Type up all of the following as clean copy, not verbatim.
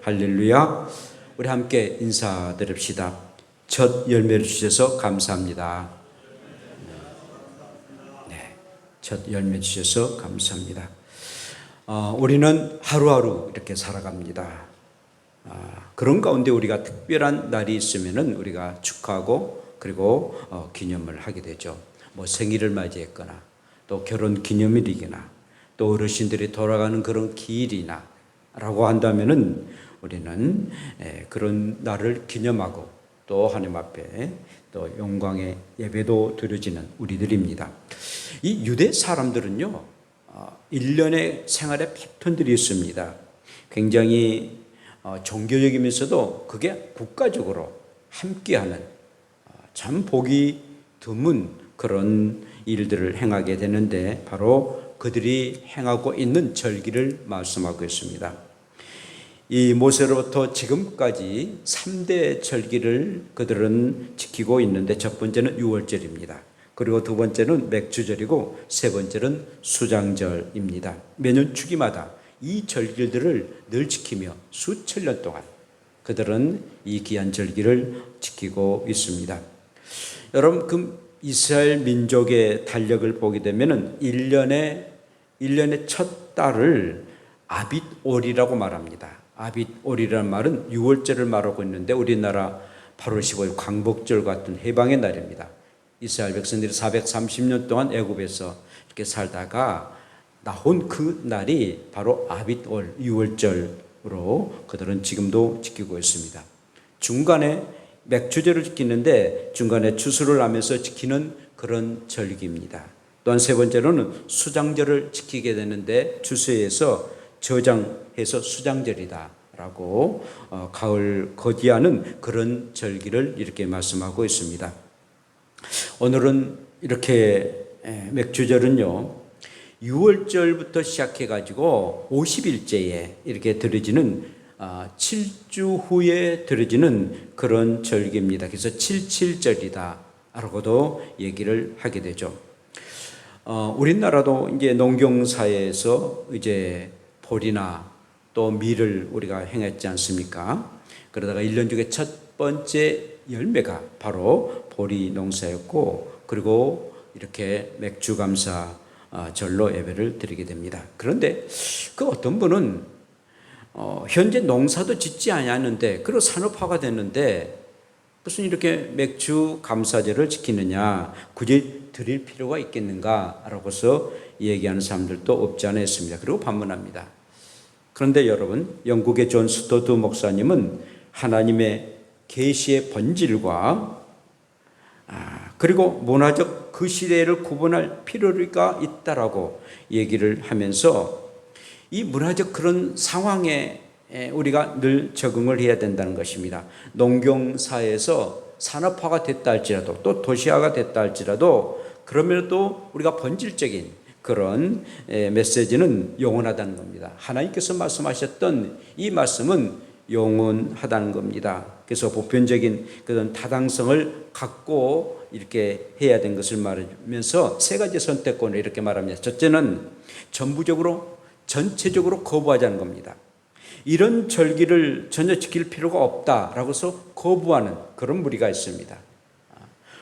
할렐루야. 우리 함께 인사드립시다. 첫 열매를 주셔서 감사합니다. 네, 첫 열매 주셔서 감사합니다. 우리는 하루하루 이렇게 살아갑니다. 그런 가운데 우리가 특별한 날이 있으면은 우리가 축하하고 그리고 기념을 하게 되죠. 뭐 생일을 맞이했거나 또 결혼 기념일이거나 또 어르신들이 돌아가는 그런 기일이나 라고 한다면은 우리는 그런 날을 기념하고 또 하나님 앞에 또 영광의 예배도 드려지는 우리들입니다. 이 유대 사람들은요, 1년의 생활에 패턴들이 있습니다. 굉장히 종교적이면서도 그게 국가적으로 함께하는 참 보기 드문 그런 일들을 행하게 되는데 바로 그들이 행하고 있는 절기를 말씀하고 있습니다. 이 모세로부터 지금까지 3대 절기를 그들은 지키고 있는데 첫 번째는 유월절입니다. 그리고 두 번째는 맥주절이고 세 번째는 수장절입니다. 매년 주기마다 이 절기들을 늘 지키며 수천 년 동안 그들은 이 귀한 절기를 지키고 있습니다. 여러분, 그 이스라엘 민족의 달력을 보게 되면은 1년의 첫 달을 아빗올이라고 말합니다. 아빗올이라는 말은 6월절을 말하고 있는데 우리나라 8월 15일 광복절 같은 해방의 날입니다. 이스라엘 백성들이 430년 동안 애굽에서 이렇게 살다가 나온 그 날이 바로 아빗올 6월절으로 그들은 지금도 지키고 있습니다. 중간에 맥주절을 지키는데 중간에 추수를 하면서 지키는 그런 절기입니다. 또한 세 번째로는 수장절을 지키게 되는데 추수해서 저장해서 수장절이다 라고 가을 거디하는 그런 절기를 이렇게 말씀하고 있습니다. 오늘은 이렇게 맥주절은요 6월절부터 시작해 가지고 50일째에 이렇게 드려지는 7주 후에 드려지는 그런 절기입니다. 그래서 77절이다 라고도 얘기를 하게 되죠. 우리나라도 이제 농경사회에서 이제 보리나 또 밀을 우리가 행했지 않습니까? 그러다가 1년 중에 첫 번째 열매가 바로 보리 농사였고 그리고 이렇게 맥주 감사 절로 예배를 드리게 됩니다. 그런데 그 어떤 분은 현재 농사도 짓지 않았는데 그리고 산업화가 됐는데 무슨 이렇게 맥주 감사절을 지키느냐 굳이 드릴 필요가 있겠는가 라고서 얘기하는 사람들도 없지 않아 있습니다. 그리고 반문합니다. 그런데 여러분, 영국의 존 스토드 목사님은 하나님의 계시의 본질과 그리고 문화적 그 시대를 구분할 필요가 있다라고 얘기를 하면서 이 문화적 그런 상황에 우리가 늘 적응을 해야 된다는 것입니다. 농경사에서 산업화가 됐다 할지라도 또 도시화가 됐다 할지라도 그러면도 우리가 본질적인 그런 메시지는 영원하다는 겁니다. 하나님께서 말씀하셨던 이 말씀은 영원하다는 겁니다. 그래서 보편적인 그런 타당성을 갖고 이렇게 해야 되는 것을 말하면서 세 가지 선택권을 이렇게 말합니다. 첫째는 전체적으로 거부하자는 겁니다. 이런 절기를 전혀 지킬 필요가 없다라고 해서 거부하는 그런 무리가 있습니다.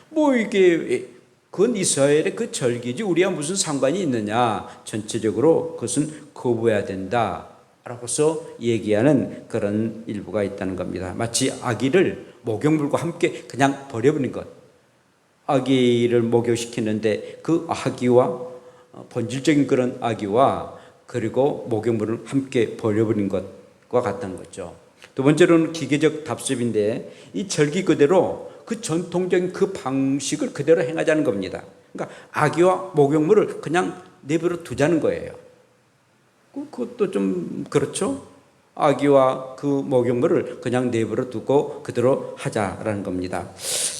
뭐 이게 그건 이스라엘의 그 절기지 우리와 무슨 상관이 있느냐. 전체적으로 그것은 거부해야 된다라고 해서 얘기하는 그런 일부가 있다는 겁니다. 마치 아기를 목욕물과 함께 그냥 버려버린 것. 아기를 목욕시키는데 그 아기와 본질적인 그런 아기와 그리고 목욕물을 함께 버려버린 것과 같다는 거죠. 두 번째로는 기계적 답습인데 이 절기 그대로 그 전통적인 그 방식을 그대로 행하자는 겁니다. 그러니까 아기와 목욕물을 그냥 내버려 두자는 거예요. 그것도 좀 그렇죠? 아기와 그 목욕물을 그냥 내버려 두고 그대로 하자라는 겁니다.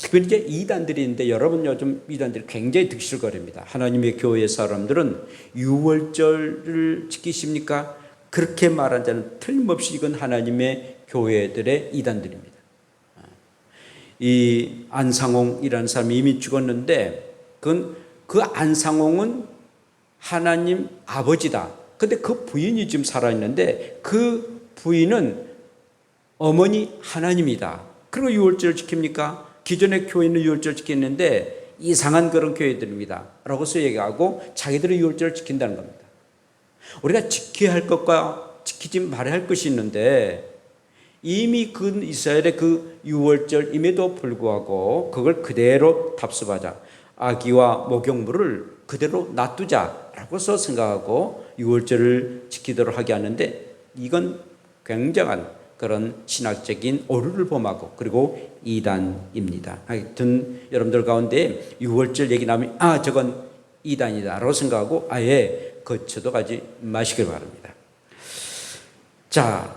특별히 이제 이단들이 있는데 여러분 요즘 이단들이 굉장히 득실거립니다. 하나님의 교회 사람들은 6월절을 지키십니까? 그렇게 말한 자는 틀림없이 이건 하나님의 교회들의 이단들입니다. 이 안상홍이라는 사람이 이미 죽었는데 그 안상홍은 하나님 아버지다. 근데 그 부인이 지금 살아있는데 그 부인은 어머니 하나님이다. 그리고 유월절을 지킵니까? 기존의 교회는 유월절 지켰는데 이상한 그런 교회들입니다. 라고서 얘기하고 자기들의 유월절을 지킨다는 겁니다. 우리가 지켜야 할 것과 지키지 말아야 할 것이 있는데 이미 그 이스라엘의 그 유월절임에도 불구하고 그걸 그대로 답습하자. 아기와 목욕물을 그대로 놔두자라고서 생각하고 유월절을 지키도록 하게 하는데 이건 굉장한 그런 신학적인 오류를 범하고 그리고 이단입니다. 하여튼 여러분들 가운데 유월절 얘기 나오면 저건 이단이다라고 생각하고 아예 거쳐도 가지 마시길 바랍니다. 자,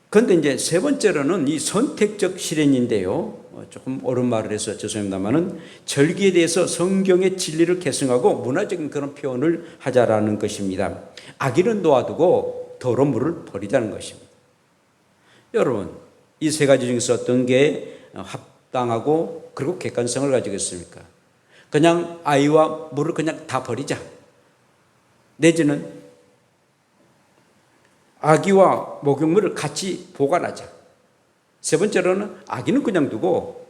그런데 이제 세 번째로는 이 선택적 실현인데요. 조금 옳은 말을 해서 죄송합니다만은 절기에 대해서 성경의 진리를 계승하고 문화적인 그런 표현을 하자라는 것입니다. 아기는 놓아두고 더러운 물을 버리자는 것입니다. 여러분, 이 세 가지 중에서 어떤 게 합당하고 그리고 객관성을 가지고 있습니까? 그냥 아이와 물을 그냥 다 버리자. 내지는 아기와 목욕물을 같이 보관하자. 세 번째로는 아기는 그냥 두고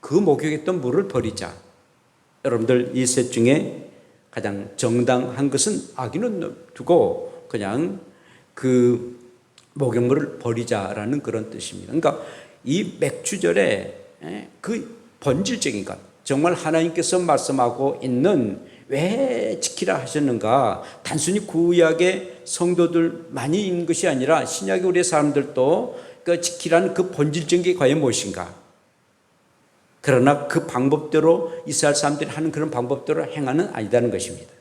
그 목욕했던 물을 버리자. 여러분들 이 셋 중에 가장 정당한 것은 아기는 두고 그냥 그 목욕물을 버리자라는 그런 뜻입니다. 그러니까 이 맥추절에 그 본질적인 것, 정말 하나님께서 말씀하고 있는 왜 지키라 하셨는가? 단순히 구약의 성도들 많이 있는 것이 아니라 신약의 우리 사람들도 그 지키라는 그 본질적인 게 과연 무엇인가? 그러나 그 방법대로 이스라엘 사람들이 하는 그런 방법대로 행하는 아니다는 것입니다.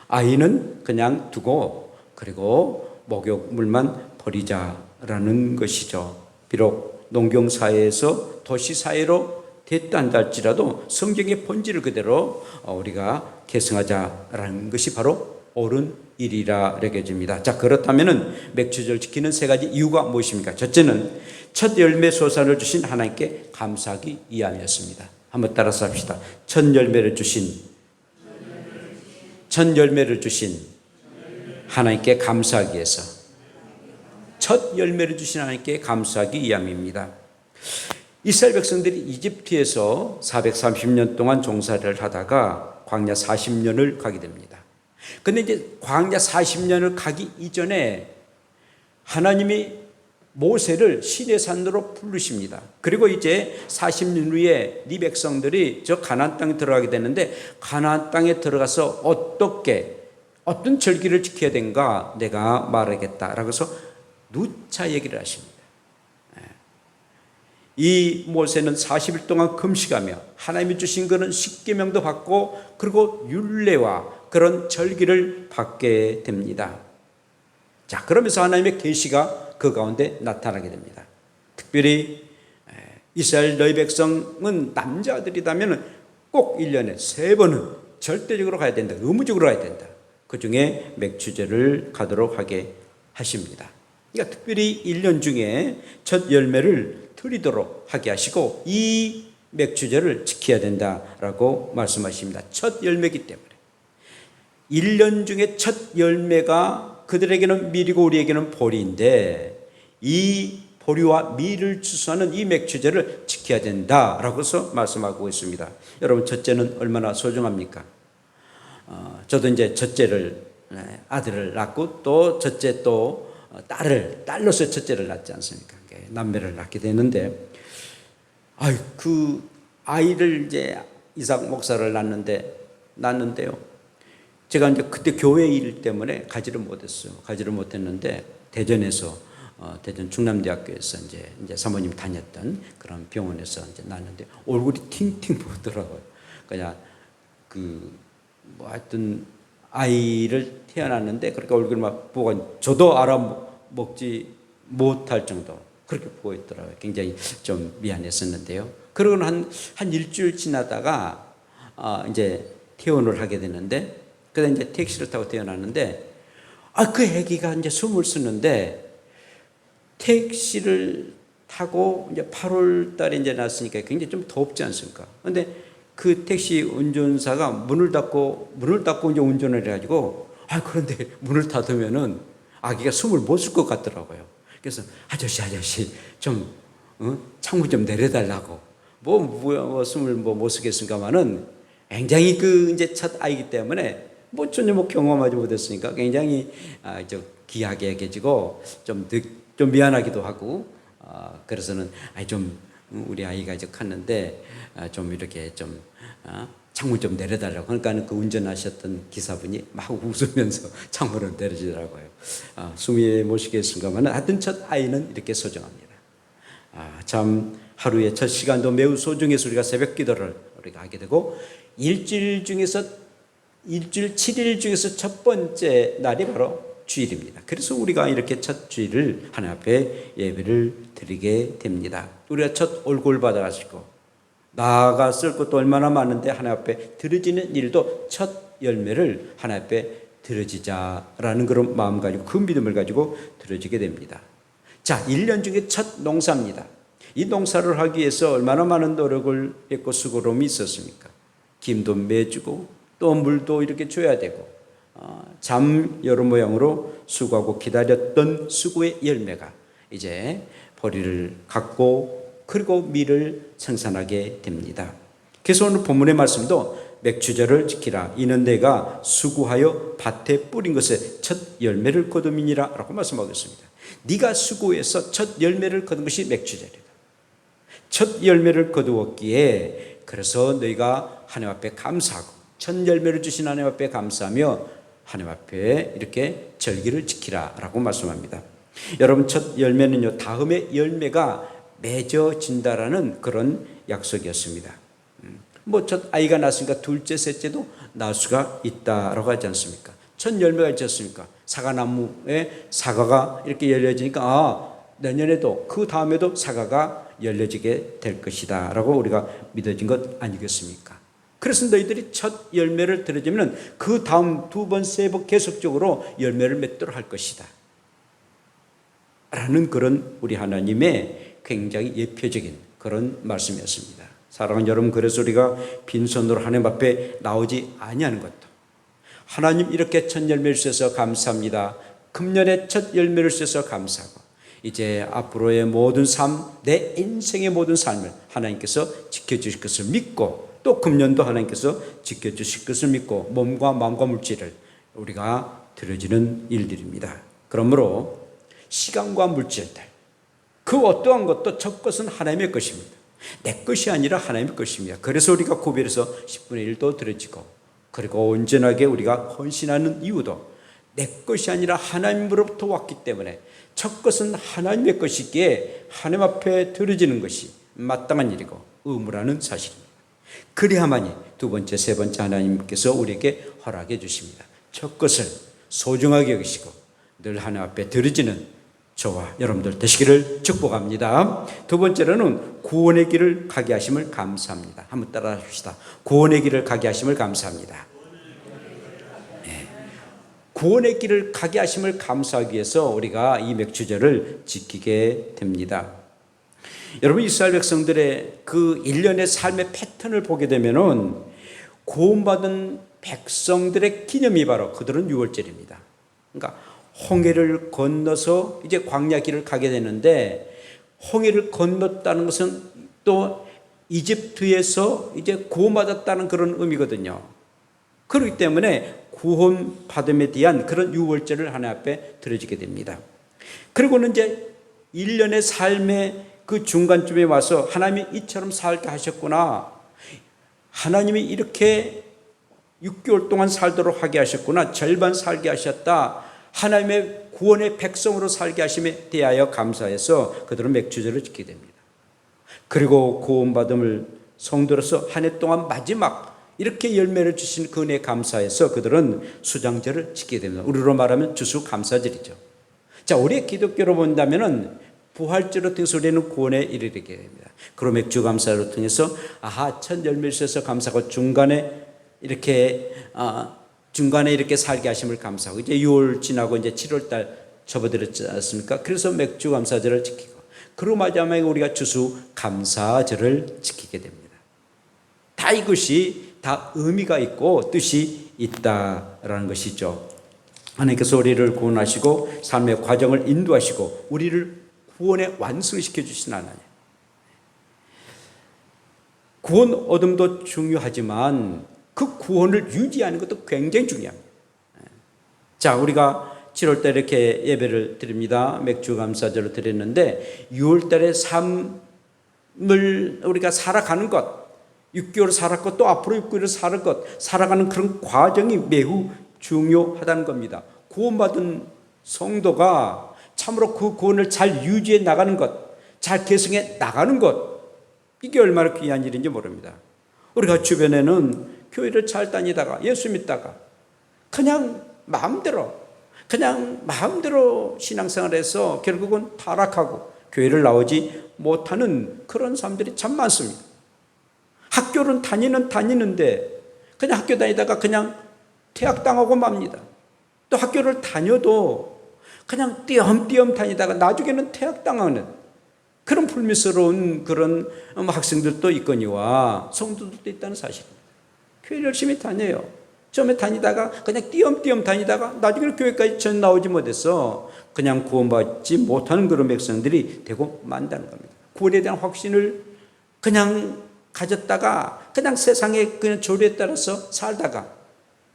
아이는 그냥 두고 그리고 목욕물만 버리자라는 것이죠. 비록 농경사회에서 도시사회로 됐다 한다 할지라도 성경의 본질을 그대로 우리가 계승하자라는 것이 바로 옳은 일이라 여겨집니다. 자, 그렇다면 맥추절 지키는 세 가지 이유가 무엇입니까? 첫째는 첫 열매 소산을 주신 하나님께 감사하기 위함이었습니다. 한번 따라서 합시다. 첫 열매를 주신 하나님께 감사하기 위해서, 첫 열매를 주신 하나님께 감사하기 위함입니다. 이스라엘 백성들이 이집트에서 430년 동안 종살이를 하다가 광야 40년을 가게 됩니다. 그런데 이제 광야 40년을 가기 이전에 하나님이 모세를 시내산으로 부르십니다. 그리고 이제 40년 후에 네 백성들이 저 가나안 땅에 들어가게 되는데 가나안 땅에 들어가서 어떤 절기를 지켜야 되는가 내가 말하겠다라고 해서 누차 얘기를 하십니다. 이 모세는 40일 동안 금식하며 하나님이 주신 것은 십계명도 받고 그리고 율례와 그런 절기를 받게 됩니다. 자, 그러면서 하나님의 계시가 그 가운데 나타나게 됩니다. 특별히 이스라엘 너희 백성은 남자들이라면 꼭 1년에 3번은 절대적으로 가야 된다. 의무적으로 가야 된다. 그 중에 맥추절을 가도록 하게 하십니다. 그러니까 특별히 1년 중에 첫 열매를 드리도록 하게 하시고 이 맥추절을 지켜야 된다라고 말씀하십니다. 첫 열매이기 때문에 1년 중에 첫 열매가 그들에게는 밀이고 우리에게는 보리인데 이 보리와 밀을 추수하는 이 맥추절을 지켜야 된다라고서 말씀하고 있습니다. 여러분, 첫째는 얼마나 소중합니까? 저도 이제 첫째를 아들을 낳고 또 첫째 또 딸로서 첫째를 낳지 않습니까? 남매를 낳게 되는데, 그 아이를 이제 이삭 목사를 낳는데요. 제가 이제 그때 교회 일 때문에 가지를 못했어요. 가지를 못했는데 대전에서 대전 충남대학교에서 이제 사모님 다녔던 그런 병원에서 이제 낳는데 얼굴이 팅팅 부었더라고요. 그냥 하여튼 아이를 태어났는데 그렇게 얼굴 막 부어 저도 알아먹지 못할 정도 그렇게 부어 있더라고요. 굉장히 좀 미안했었는데요. 그러고 한 일주일 지나다가 이제 퇴원을 하게 되는데 그래서 이제 택시를 타고 태어났는데 그 아기가 이제 숨을 쉬는데 택시를 타고 이제 8월 달에 이제 났으니까 굉장히 좀 덥지 않습니까? 근데 그 택시 운전사가 문을 닫고 이제 운전을 해가지고 그런데 문을 닫으면은 아기가 숨을 못 쉴 것 같더라고요. 그래서 아저씨 좀 창문 좀 내려달라고 뭐 숨을 못 쓰겠습니까만은 굉장히 이제 첫 아이기 때문에 전혀 경험하지 못했으니까 굉장히 귀하게 여겨지고 좀 미안하기도 하고 그래서는 좀 우리 아이가 이제 컸는데 좀 이렇게 좀 창문 좀 내려달라고 그러니까 그 운전하셨던 기사분이 막 웃으면서 창문을 내려주더라고요. 숨이 못 쉬겠습니까만 하여튼 첫 아이는 이렇게 소중합니다. 참 하루의 첫 시간도 매우 소중해서 우리가 새벽 기도를 우리가 하게 되고 일주일 7일 중에서 첫 번째 날이 바로 주일입니다. 그래서 우리가 이렇게 첫 주일을 하나님 앞에 예배를 드리게 됩니다. 우리가 첫 얼굴 받아가시고 나아가 쓸 것도 얼마나 많은데 하나님 앞에 드려지는 일도 첫 열매를 하나님 앞에 드려지자라는 그런 마음 가지고 그 믿음을 가지고 드려지게 됩니다. 자, 1년 중에 첫 농사입니다. 이 농사를 하기 위해서 얼마나 많은 노력을 했고 수고로움이 있었습니까? 김도 매주고 또 물도 이렇게 줘야 되고 여러 모양으로 수고하고 기다렸던 수고의 열매가 이제 보리를 갖고 그리고 밀을 생산하게 됩니다. 그래서 오늘 본문의 말씀도 맥추절을 지키라 이는 내가 수고하여 밭에 뿌린 것에 첫 열매를 거둠이니라 라고 말씀하고 있습니다. 네가 수고해서 첫 열매를 거둔 것이 맥추절이다. 첫 열매를 거두었기에 그래서 너희가 하나님 앞에 감사하고 첫 열매를 주신 하나님 앞에 감사하며 하나님 앞에 이렇게 절기를 지키라 라고 말씀합니다. 여러분 첫 열매는요 다음의 열매가 맺어진다라는 그런 약속이었습니다. 첫 아이가 낳았으니까 둘째 셋째도 낳을 수가 있다라고 하지 않습니까? 첫 열매가 있지 않습니까? 사과나무에 사과가 이렇게 열려지니까 내년에도 그 다음에도 사과가 열려지게 될 것이다 라고 우리가 믿어진 것 아니겠습니까? 그래서 너희들이 첫 열매를 들어주면 그 다음 두 번, 세 번 계속적으로 열매를 맺도록 할 것이다 라는 그런 우리 하나님의 굉장히 예표적인 그런 말씀이었습니다. 사랑하는 여러분, 그래서 우리가 빈손으로 하나님 앞에 나오지 아니하는 것도 하나님 이렇게 첫 열매를 주셔서 감사합니다. 금년에 첫 열매를 주셔서 감사하고 이제 앞으로의 모든 삶, 내 인생의 모든 삶을 하나님께서 지켜주실 것을 믿고 또 금년도 하나님께서 지켜주실 것을 믿고 몸과 마음과 물질을 우리가 드려지는 일들입니다. 그러므로 시간과 물질들 그 어떠한 것도 첫 것은 하나님의 것입니다. 내 것이 아니라 하나님의 것입니다. 그래서 우리가 구별해서 10분의 1도 드려지고 그리고 온전하게 우리가 헌신하는 이유도 내 것이 아니라 하나님으로부터 왔기 때문에 첫 것은 하나님의 것이기에 하나님 앞에 드려지는 것이 마땅한 일이고 의무라는 사실입니다. 그래야만이 두 번째, 세 번째 하나님께서 우리에게 허락해 주십니다. 첫 것을 소중하게 여기시고 늘 하나님 앞에 드려지는 저와 여러분들 되시기를 축복합니다. 두 번째로는 구원의 길을 가게 하심을 감사합니다. 한번 따라 합시다. 구원의 길을 가게 하심을 감사합니다. 네. 구원의 길을 가게 하심을 감사하기 위해서 우리가 이 맥추절을 지키게 됩니다. 여러분 이스라엘 백성들의 그 일련의 삶의 패턴을 보게 되면은 구원받은 백성들의 기념이 바로 그들은 유월절입니다. 그러니까 홍해를 건너서 이제 광야 길을 가게 되는데 홍해를 건넜다는 것은 또 이집트에서 이제 구원받았다는 그런 의미거든요. 그렇기 때문에 구원받음에 대한 그런 유월절을 하나님 앞에 드려지게 됩니다. 그리고는 이제 1년의 삶의 그 중간쯤에 와서 하나님이 이처럼 살게 하셨구나. 하나님이 이렇게 6개월 동안 살도록 하게 하셨구나. 절반 살게 하셨다. 하나님의 구원의 백성으로 살게 하심에 대하여 감사해서 그들은 맥추절을 지키게 됩니다. 그리고 구원받음을 성도로서 한 해 동안 마지막 이렇게 열매를 주신 그 은혜에 감사해서 그들은 수장절을 지키게 됩니다. 우리로 말하면 주수감사절이죠. 자, 우리 기독교로 본다면은 부활절을 통해서 우리는 구원에 이르게 됩니다. 그럼 맥주감사를 통해서 첫 열매를 주셔서 감사하고 중간에 이렇게 살게 하심을 감사하고 이제 6월 지나고 이제 7월달 접어들었지 않습니까? 그래서 맥주감사절을 지키고 그리고 마지막에 우리가 주수감사절을 지키게 됩니다. 다 이것이 다 의미가 있고 뜻이 있다라는 것이죠. 하나님께서 우리를 구원하시고 삶의 과정을 인도하시고 우리를 구원의 완성을 시켜주신 하나님. 구원 얻음도 중요하지만 그 구원을 유지하는 것도 굉장히 중요합니다. 자, 우리가 7월 달에 이렇게 예배를 드립니다. 맥주 감사절을 드렸는데 6월 달에 삶을 우리가 살아가는 것, 6개월 살았고 또 앞으로 6개월 살 것, 살아가는 그런 과정이 매우 중요하다는 겁니다. 구원받은 성도가 참으로 그 구원을 잘 유지해 나가는 것, 잘 계승해 나가는 것, 이게 얼마나 귀한 일인지 모릅니다. 우리가 주변에는 교회를 잘 다니다가 예수 믿다가 그냥 마음대로 신앙생활해서 결국은 타락하고 교회를 나오지 못하는 그런 사람들이 참 많습니다. 학교는 다니는데 그냥 학교 다니다가 그냥 퇴학당하고 맙니다. 또 학교를 다녀도 그냥 띄엄띄엄 다니다가 나중에는 퇴학당하는 그런 불미스러운 그런 학생들도 있거니와 성도들도 있다는 사실입니다. 교회 열심히 다녀요. 처음에 다니다가 그냥 띄엄띄엄 다니다가 나중에 교회까지 전 나오지 못해서 그냥 구원받지 못하는 그런 백성들이 되고 만다는 겁니다. 구원에 대한 확신을 그냥 가졌다가 그냥 세상의 그냥 조류에 따라서 살다가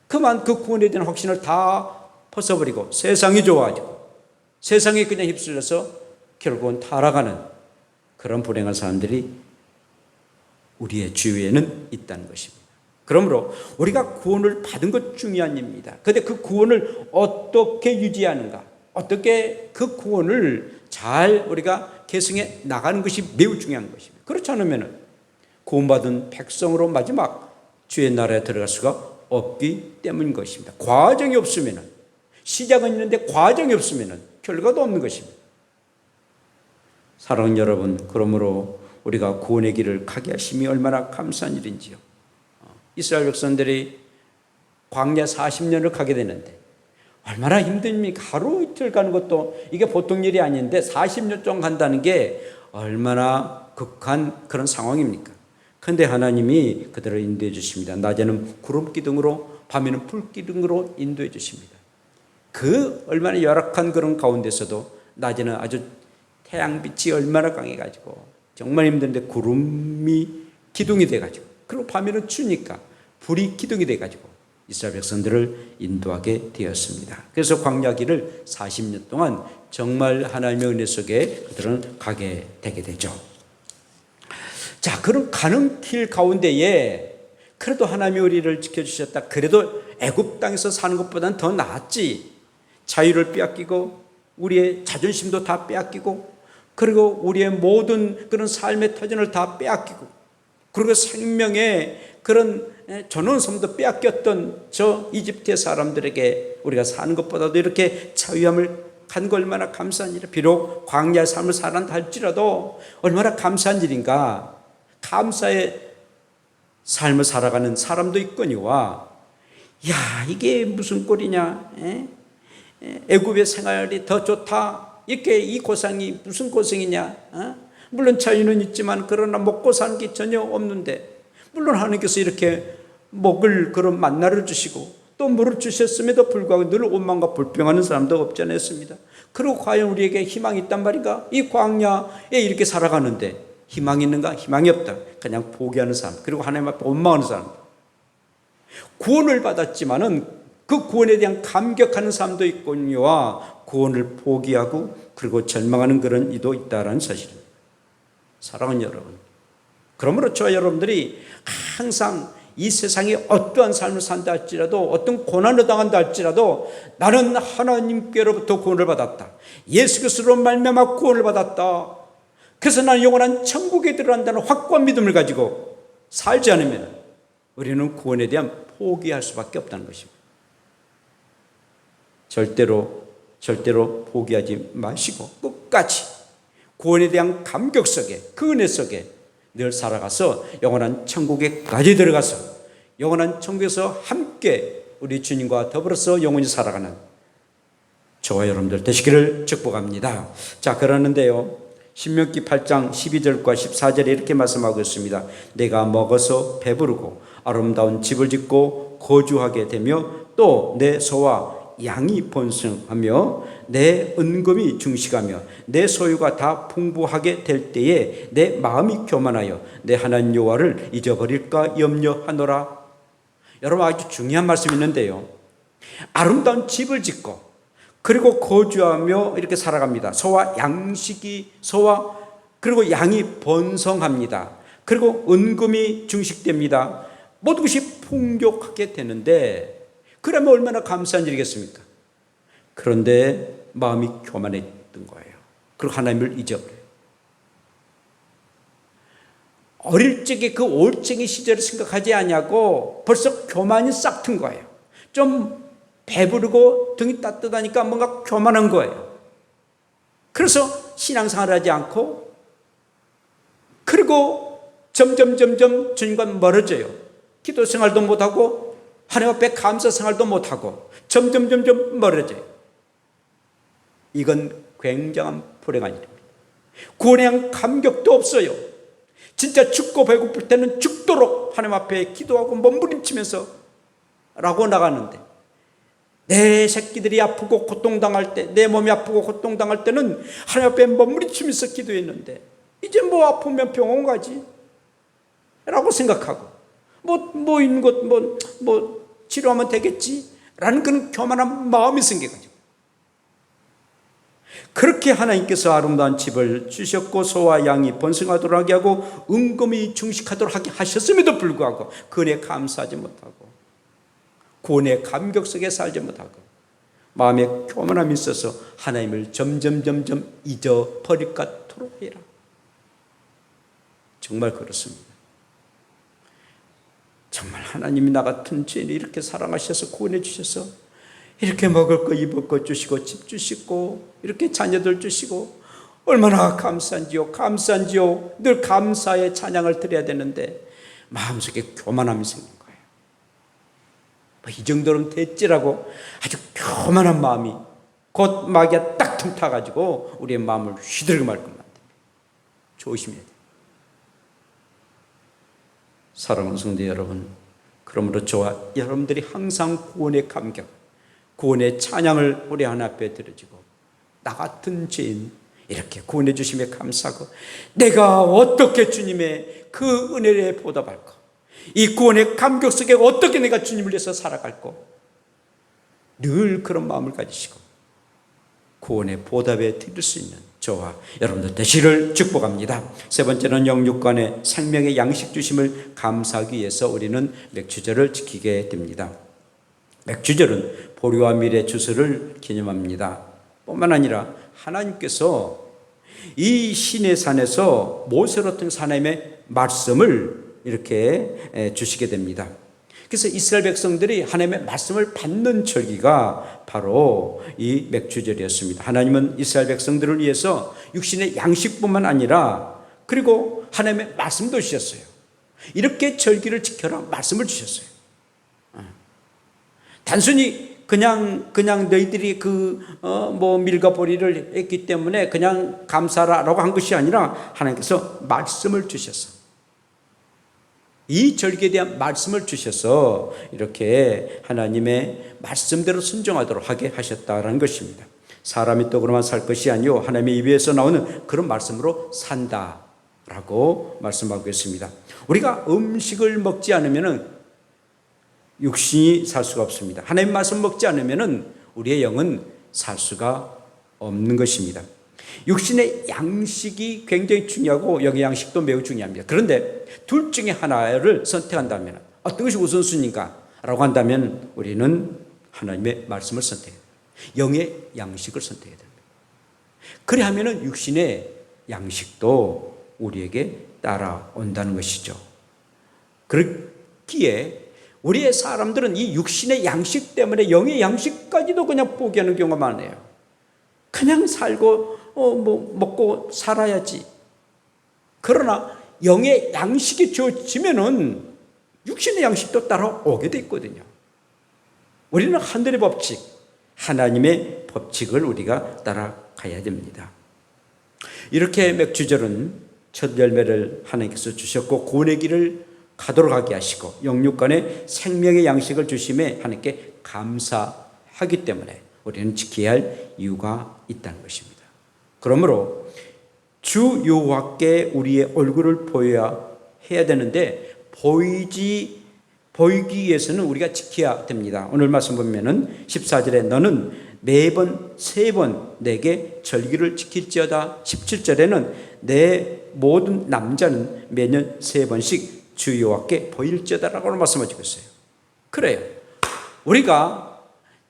그만 그 구원에 대한 확신을 다 벗어버리고 세상이 좋아지고 세상에 그냥 휩쓸려서 결국은 타락하는 그런 불행한 사람들이 우리의 주위에는 있다는 것입니다. 그러므로 우리가 구원을 받은 것 중요한 일입니다. 그런데 그 구원을 어떻게 유지하는가, 어떻게 그 구원을 잘 우리가 계승해 나가는 것이 매우 중요한 것입니다. 그렇지 않으면 구원받은 백성으로 마지막 주의 나라에 들어갈 수가 없기 때문인 것입니다. 과정이 없으면, 시작은 있는데 과정이 없으면 결과도 없는 것입니다. 사랑하는 여러분, 그러므로 우리가 구원의 길을 가게 하심이 얼마나 감사한 일인지요. 이스라엘 백성들이 광야 40년을 가게 되는데 얼마나 힘듭니까? 하루 이틀 가는 것도 이게 보통 일이 아닌데 40년 동안 간다는 게 얼마나 극한 그런 상황입니까? 그런데 하나님이 그들을 인도해 주십니다. 낮에는 구름 기둥으로, 밤에는 불 기둥으로 인도해 주십니다. 그 얼마나 열악한 그런 가운데서도 낮에는 아주 태양빛이 얼마나 강해가지고 정말 힘든데 구름이 기둥이 돼가지고, 그리고 밤에는 추니까 불이 기둥이 돼가지고 이스라엘 백성들을 인도하게 되었습니다. 그래서 광야길을 40년 동안 정말 하나님의 은혜 속에 그들은 가게 되게 되죠. 자, 그런 가는 길 가운데에 그래도 하나님이 우리를 지켜주셨다. 그래도 애굽 땅에서 사는 것보다는 더 나았지. 자유를 빼앗기고 우리의 자존심도 다 빼앗기고 그리고 우리의 모든 그런 삶의 터전을 다 빼앗기고 그리고 생명의 그런 전원섬도 빼앗겼던 저 이집트의 사람들에게 우리가 사는 것보다도 이렇게 자유함을 간 거 얼마나 감사한 일이야. 비록 광야의 삶을 살았다 할지라도 얼마나 감사한 일인가. 감사의 삶을 살아가는 사람도 있거니와, 야, 이게 무슨 꼴이냐, 애굽의 생활이 더 좋다, 이렇게 이 고생이 무슨 고생이냐, 물론 자유는 있지만 그러나 먹고 사는 게 전혀 없는데, 물론 하나님께서 이렇게 먹을 그런 만나를 주시고 또 물을 주셨음에도 불구하고 늘 원망과 불평하는 사람도 없지 않았습니다. 그리고 과연 우리에게 희망이 있단 말인가? 이 광야에 이렇게 살아가는데 희망이 있는가? 희망이 없다. 그냥 포기하는 사람, 그리고 하나님 앞에 원망하는 사람. 구원을 받았지만은 그 구원에 대한 감격하는 사람도 있거니와 구원을 포기하고 그리고 절망하는 그런 이도 있다라는 사실입니다. 사랑하는 여러분, 그러므로 저와 여러분들이 항상 이 세상에 어떠한 삶을 산다 할지라도 어떤 고난을 당한다 할지라도 나는 하나님께로부터 구원을 받았다. 예수 그리스도로 말미암아 구원을 받았다. 그래서 나는 영원한 천국에 들어간다는 확고한 믿음을 가지고 살지 않으면 우리는 구원에 대한 포기할 수밖에 없다는 것입니다. 절대로 포기하지 마시고 끝까지 구원에 대한 감격 속에, 그 은혜 속에 늘 살아가서 영원한 천국에까지 들어가서 영원한 천국에서 함께 우리 주님과 더불어서 영원히 살아가는 저와 여러분들 되시기를 축복합니다. 자, 그러는데요, 신명기 8장 12절과 14절에 이렇게 말씀하고 있습니다. 내가 먹어서 배부르고 아름다운 집을 짓고 거주하게 되며 또 내 소와 양이 번성하며 내 은금이 증식하며 내 소유가 다 풍부하게 될 때에 내 마음이 교만하여 내 하나님 여호와를 잊어버릴까 염려하노라. 여러분, 아주 중요한 말씀이 있는데요, 아름다운 집을 짓고 그리고 거주하며 이렇게 살아갑니다. 소와 그리고 양이 번성합니다. 그리고 은금이 증식됩니다. 모든 것이 풍족하게 되는데, 그러면 얼마나 감사한 일이겠습니까? 그런데 마음이 교만했던 거예요. 그리고 하나님을 잊어버려요. 어릴 적에 그 올챙이 시절을 생각하지 않냐고 벌써 교만이 싹 튼 거예요. 좀 배부르고 등이 따뜻하니까 뭔가 교만한 거예요. 그래서 신앙생활을 하지 않고, 그리고 점점 주님과 멀어져요. 기도 생활도 못하고 하나님 앞에 감사 생활도 못하고 점점 멀어져요. 이건 굉장한 불행한 일입니다. 구원에 대한 감격도 없어요. 진짜 죽고 배고플 때는 죽도록 하나님 앞에 기도하고 몸부림치면서 라고 나가는데, 내 새끼들이 아프고 고통당할 때, 내 몸이 아프고 고통당할 때는 하나님 앞에 몸부림치면서 기도했는데, 이제 뭐 아프면 병원 가지 라고 생각하고, 뭐 있는 것 치료하면 되겠지 라는 그런 교만한 마음이 생겨가지고, 그렇게 하나님께서 아름다운 집을 주셨고 소와 양이 번성하도록 하게 하고 은금이 증식하도록 하게 하셨음에도 불구하고 그 은혜에 감사하지 못하고 구원의 감격 속에 살지 못하고 마음에 교만함이 있어서 하나님을 점점 잊어버릴까 토록해라. 정말 그렇습니다. 정말 하나님이 나 같은 죄인을 이렇게 사랑하셔서 구원해 주셔서 이렇게 먹을 거 입을 거 주시고 집 주시고 이렇게 자녀들 주시고 얼마나 감사한지요. 늘 감사의 찬양을 드려야 되는데 마음속에 교만함이 생긴 거예요. 이 정도면 됐지라고 아주 교만한 마음이 곧 마귀가 딱 틈타가지고 우리의 마음을 휘두르고 말 겁니다. 조심해야 돼요. 사랑하는 성도 여러분, 그러므로 저와 여러분들이 항상 구원의 감격, 구원의 찬양을 우리 하나님 앞에 드려지고 나 같은 죄인 이렇게 구원해 주심에 감사하고 내가 어떻게 주님의 그 은혜에 보답할까, 이 구원의 감격 속에 어떻게 내가 주님을 위해서 살아갈까, 늘 그런 마음을 가지시고 구원의 보답에 드릴 수 있는 저와 여러분들 되시를 축복합니다. 세 번째는 영육간의 생명의 양식 주심을 감사하기 위해서 우리는 맥주절을 지키게 됩니다. 맥주절은 보리와 밀의 주스를 기념합니다. 뿐만 아니라 하나님께서 이 시내산에서 모세로 통해서 하나님의 말씀을 이렇게 주시게 됩니다. 그래서 이스라엘 백성들이 하나님의 말씀을 받는 절기가 바로 이 맥주절이었습니다. 하나님은 이스라엘 백성들을 위해서 육신의 양식뿐만 아니라 그리고 하나님의 말씀도 주셨어요. 이렇게 절기를 지켜라 말씀을 주셨어요. 단순히 그냥 너희들이 밀과 보리를 했기 때문에 그냥 감사라라고 한 것이 아니라 하나님께서 말씀을 주셨어. 이 절기에 대한 말씀을 주셔서 이렇게 하나님의 말씀대로 순종하도록 하게 하셨다라는 것입니다. 사람이 떡으로만 살 것이 아니요 하나님의 입에서 나오는 그런 말씀으로 산다라고 말씀하고 있습니다. 우리가 음식을 먹지 않으면 육신이 살 수가 없습니다. 하나님 말씀 먹지 않으면 우리의 영은 살 수가 없는 것입니다. 육신의 양식이 굉장히 중요하고 영의 양식도 매우 중요합니다. 그런데 둘 중에 하나를 선택한다면 어떤 것이 우선순위인가 라고 한다면 우리는 하나님의 말씀을 선택해야 됩니다. 영의 양식을 선택해야 됩니다. 그래야 하면 육신의 양식도 우리에게 따라온다는 것이죠. 그렇기에 우리의 사람들은 이 육신의 양식 때문에 영의 양식까지도 그냥 포기하는 경우가 많아요. 그냥 살고 먹고 살아야지. 그러나 영의 양식이 주어지면은 육신의 양식도 따라오게 돼 있거든요. 우리는 하늘의 법칙, 하나님의 법칙을 우리가 따라가야 됩니다. 이렇게 맥주절은 첫 열매를 하나님께서 주셨고 구원의 길을 가도록 하게 하시고 영육간의 생명의 양식을 주심에 하나님께 감사하게 하기 때문에 우리는 지켜야 할 이유가 있다는 것입니다. 그러므로 주 여호와께 우리의 얼굴을 보여야 해야 되는데 보이기 위해서는 우리가 지켜야 됩니다. 오늘 말씀 보면은 14절에 너는 매번 3번 내게 절기를 지킬지어다. 17절에는 내 모든 남자는 매년 3번씩 주 여호와께 보일지어다라고 말씀하시고 있어요. 그래요. 우리가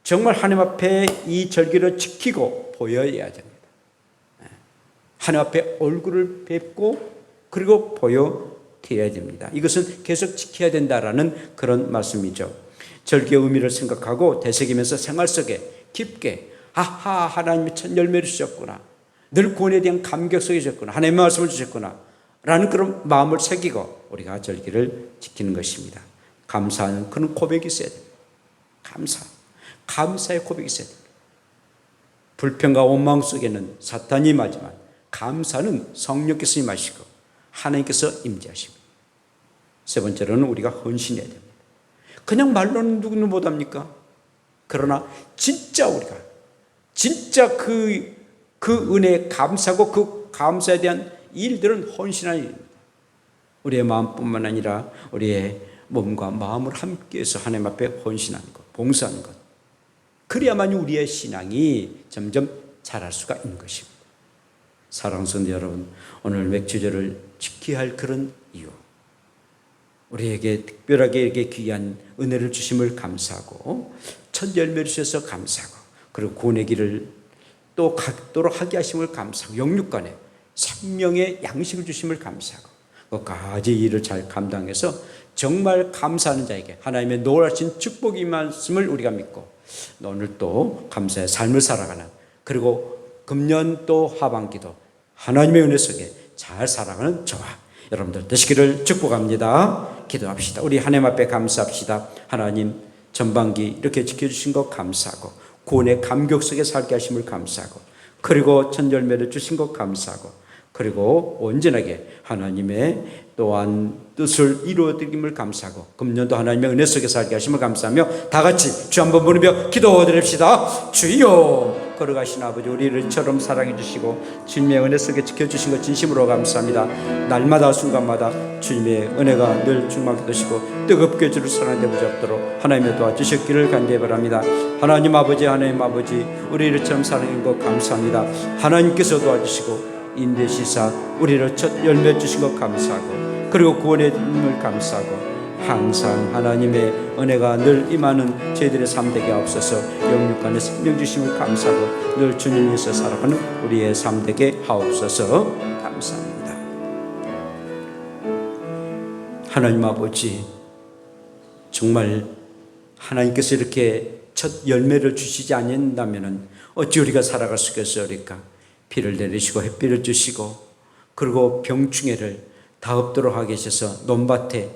정말 하나님 앞에 이 절기를 지키고 보여야 됩니다. 하나님 앞에 얼굴을 뵙고 그리고 보여드려야 됩니다. 이것은 계속 지켜야 된다라는 그런 말씀이죠. 절기의 의미를 생각하고 되새기면서 생활 속에 깊게 아하 하나님이 첫 열매를 주셨구나. 늘 구원에 대한 감격 속에 주셨구나. 하나님의 말씀을 주셨구나. 라는 그런 마음을 새기고 우리가 절기를 지키는 것입니다. 감사하는 그런 고백이 있어야 됩니다. 감사의 고백이 있어야 됩니다. 불평과 원망 속에는 사탄이 임하지만 감사는 성령께서 임하시고 하나님께서 임재하십니다. 세 번째로는 우리가 헌신해야 됩니다. 그냥 말로는 누구는 못합니까? 그러나 진짜 우리가 진짜 그 은혜에 감사하고 그 감사에 대한 일들은 헌신하는 일입니다. 우리의 마음뿐만 아니라 우리의 몸과 마음을 함께해서 하나님 앞에 헌신하는 것, 봉사하는 것. 그래야만 우리의 신앙이 점점 자랄 수가 있는 것입니다. 사랑하는 성도 여러분, 오늘 맥주절을 지켜야 할 그런 이유, 우리에게 특별하게 이렇게 귀한 은혜를 주심을 감사하고 첫 열매를 주셔서 감사하고 그리고 구원의 길을 또 갖도록 하게 하심을 감사하고 영육간에 생명의 양식을 주심을 감사하고 그까지 일을 잘 감당해서 정말 감사하는 자에게 하나님의 놀라신 축복이 임했음을 우리가 믿고 오늘 또 감사의 삶을 살아가는 그리고 금년 또 하반기도 하나님의 은혜 속에 잘 살아가는 저와 여러분들 되시기를 축복합니다. 기도합시다. 우리 하나님 앞에 감사합시다. 하나님 전반기 이렇게 지켜주신 것 감사하고 구원의 감격 속에 살게 하심을 감사하고 그리고 첫 열매를 주신 것 감사하고 그리고 온전하게 하나님의 또한 뜻을 이루어드림을 감사하고 금년도 하나님의 은혜 속에 살게 하심을 감사하며 다 같이 주 한번 부르며 기도드립시다. 주여 걸어가신 아버지 우리를 처럼 사랑해 주시고 주님의 은혜 속에 지켜주신 것 진심으로 감사합니다. 날마다 순간마다 주님의 은혜가 늘 충만케 되시고 뜨겁게 주를 사랑하게 붙잡도록 하나님의 도와주셨기를 간절히 바랍니다. 하나님 아버지 우리를 처럼 사랑해 것 감사합니다. 하나님께서 도와주시고 인내시사 우리를 첫 열매 주신 것 감사하고 그리고 구원의 힘을 감사하고 항상 하나님의 은혜가 늘 임하는 저희들의 삶 되게 하옵소서. 영육간의 생명 주심을 감사하고 늘 주님 위해서 살아가는 우리의 삶 되게 하옵소서. 감사합니다. 하나님 아버지 정말 하나님께서 이렇게 첫 열매를 주시지 않는다면 어찌 우리가 살아갈 수 있겠습니까? 비를 내리시고 햇빛을 주시고 그리고 병충해를 다 없도록 하게 하셔서 논밭에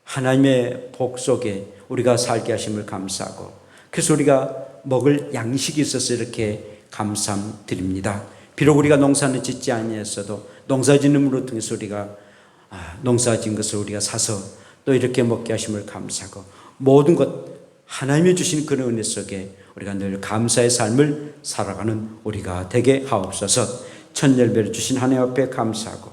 하나님의 복 속에 우리가 살게 하심을 감사하고 그래서 우리가 먹을 양식이 있어서 이렇게 감사드립니다. 비록 우리가 농사는 짓지 아니했어도 농사짓는으로 통해서 우리가 농사진 것을 우리가 사서 또 이렇게 먹게 하심을 감사하고 모든 것 하나님이 주신 그런 은혜 속에 우리가 늘 감사의 삶을 살아가는 우리가 되게 하옵소서. 첫 열매를 주신 하나님 앞에 감사하고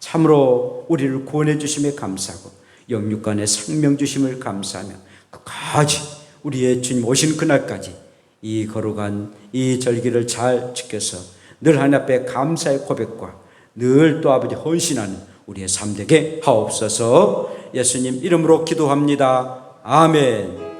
참으로 우리를 구원해 주심에 감사하고 영육간의 생명 주심을 감사하며 끝까지 우리의 주님 오신 그날까지 이 거룩한 이 절기를 잘 지켜서 늘 하나님 앞에 감사의 고백과 늘 또 아버지 헌신하는 우리의 삶 되게 하옵소서. 예수님 이름으로 기도합니다. 아멘.